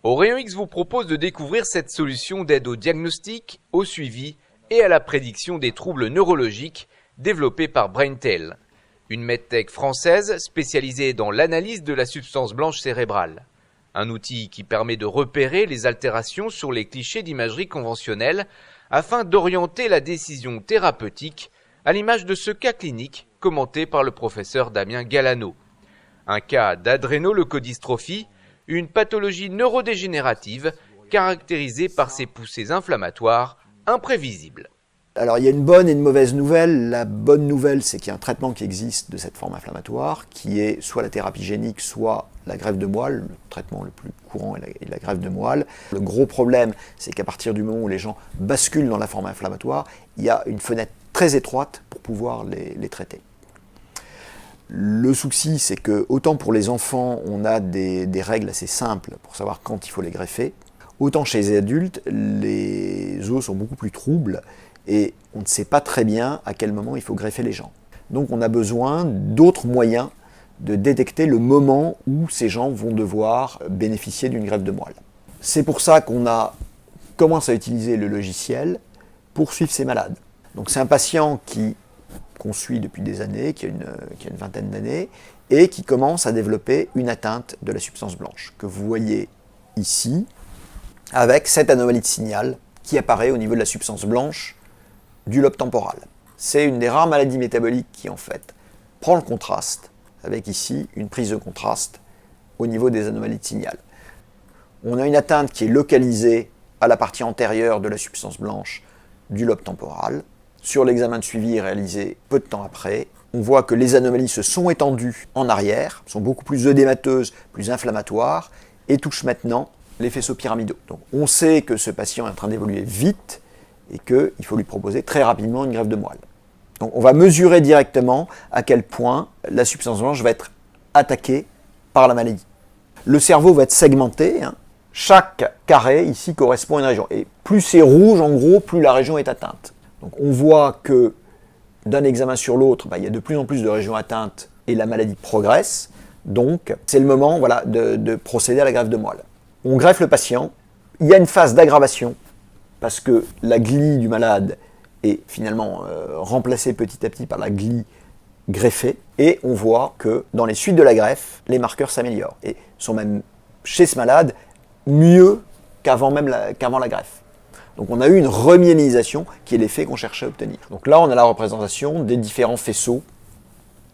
Orion X vous propose de découvrir cette solution d'aide au diagnostic, au suivi et à la prédiction des troubles neurologiques développée par BrainTel, une medtech française spécialisée dans l'analyse de la substance blanche cérébrale. Un outil qui permet de repérer les altérations sur les clichés d'imagerie conventionnelle afin d'orienter la décision thérapeutique à l'image de ce cas clinique commenté par le professeur Damien Galano. Un cas d'adrénoleucodystrophie, une pathologie neurodégénérative caractérisée par ses poussées inflammatoires imprévisibles. Alors il y a une bonne et une mauvaise nouvelle. La bonne nouvelle, c'est qu'il y a un traitement qui existe de cette forme inflammatoire, qui est soit la thérapie génique, soit la greffe de moelle. Le traitement le plus courant est la greffe de moelle. Le gros problème, c'est qu'à partir du moment où les gens basculent dans la forme inflammatoire, il y a une fenêtre très étroite pour pouvoir les traiter. Le souci, c'est que autant pour les enfants, on a des règles assez simples pour savoir quand il faut les greffer, autant chez les adultes, les os sont beaucoup plus troubles et on ne sait pas très bien à quel moment il faut greffer les gens. Donc on a besoin d'autres moyens de détecter le moment où ces gens vont devoir bénéficier d'une greffe de moelle. C'est pour ça qu'on commence à utiliser le logiciel pour suivre ces malades. Donc c'est un patient qu'on suit depuis des années, qui a une vingtaine d'années, et qui commence à développer une atteinte de la substance blanche, que vous voyez ici, avec cette anomalie de signal qui apparaît au niveau de la substance blanche du lobe temporal. C'est une des rares maladies métaboliques qui, en fait, prend le contraste, avec ici une prise de contraste au niveau des anomalies de signal. On a une atteinte qui est localisée à la partie antérieure de la substance blanche du lobe temporal. Sur l'examen de suivi réalisé peu de temps après, on voit que les anomalies se sont étendues en arrière, sont beaucoup plus œdémateuses, plus inflammatoires, et touchent maintenant les faisceaux pyramidaux. Donc on sait que ce patient est en train d'évoluer vite, et qu'il faut lui proposer très rapidement une greffe de moelle. Donc on va mesurer directement à quel point la substance blanche va être attaquée par la maladie. Le cerveau va être segmenté, chaque carré ici correspond à une région, et plus c'est rouge en gros, plus la région est atteinte. Donc on voit que d'un examen sur l'autre, il y a de plus en plus de régions atteintes et la maladie progresse. Donc c'est le moment de procéder à la greffe de moelle. On greffe le patient, il y a une phase d'aggravation parce que la glie du malade est finalement remplacée petit à petit par la glie greffée et on voit que dans les suites de la greffe, les marqueurs s'améliorent et sont même chez ce malade mieux qu'avant la greffe. Donc on a eu une remyélisation qui est l'effet qu'on cherchait à obtenir. Donc là, on a la représentation des différents faisceaux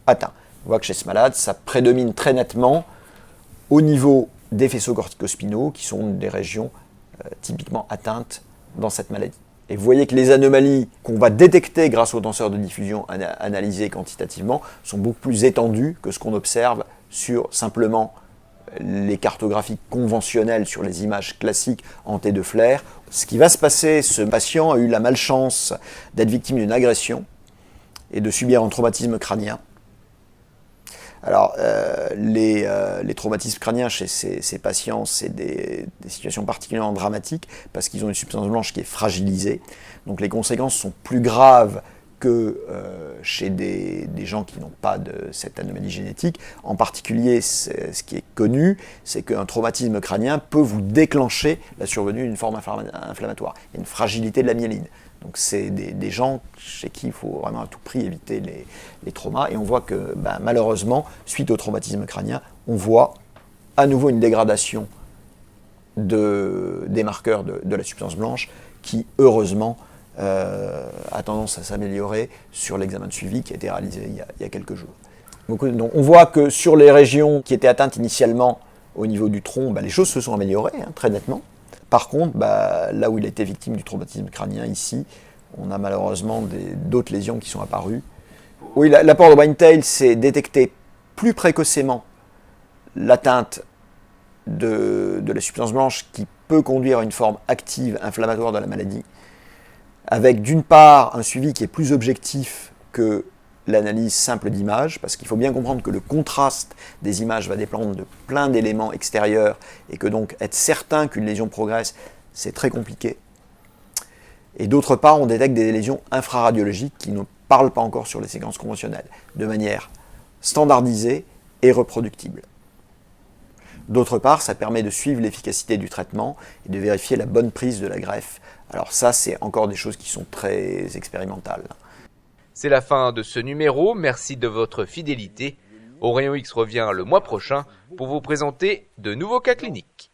atteints. On voit que chez ce malade, ça prédomine très nettement au niveau des faisceaux corticospinaux, qui sont des régions typiquement atteintes dans cette maladie. Et vous voyez que les anomalies qu'on va détecter grâce aux tenseurs de diffusion analysés quantitativement sont beaucoup plus étendues que ce qu'on observe sur simplement les cartographies conventionnelles sur les images classiques en T de flair. Ce qui va se passer, ce patient a eu la malchance d'être victime d'une agression et de subir un traumatisme crânien. Alors, les traumatismes crâniens chez ces patients, c'est des situations particulièrement dramatiques parce qu'ils ont une substance blanche qui est fragilisée. Donc les conséquences sont plus graves que chez des gens qui n'ont pas de cette anomalie génétique. En particulier, ce qui est connu, c'est qu'un traumatisme crânien peut vous déclencher la survenue d'une forme inflammatoire. Il y a une fragilité de la myéline. Donc c'est des gens chez qui il faut vraiment à tout prix éviter les traumas. Et on voit que malheureusement, suite au traumatisme crânien, on voit à nouveau une dégradation des marqueurs de la substance blanche qui, heureusement, a tendance à s'améliorer sur l'examen de suivi qui a été réalisé il y a quelques jours. Donc on voit que sur les régions qui étaient atteintes initialement au niveau du tronc, les choses se sont améliorées très nettement. Par contre, là où il a été victime du traumatisme crânien, ici, on a malheureusement d'autres lésions qui sont apparues. Oui, l'apport de BrainTel, c'est détecter plus précocement l'atteinte de la substance blanche qui peut conduire à une forme active inflammatoire de la maladie, avec d'une part un suivi qui est plus objectif que l'analyse simple d'images, parce qu'il faut bien comprendre que le contraste des images va dépendre de plein d'éléments extérieurs, et que donc être certain qu'une lésion progresse, c'est très compliqué. Et d'autre part, on détecte des lésions infraradiologiques qui ne parlent pas encore sur les séquences conventionnelles, de manière standardisée et reproductible. D'autre part, ça permet de suivre l'efficacité du traitement et de vérifier la bonne prise de la greffe. Alors ça, c'est encore des choses qui sont très expérimentales. C'est la fin de ce numéro, merci de votre fidélité. Au Rayon X revient le mois prochain pour vous présenter de nouveaux cas cliniques.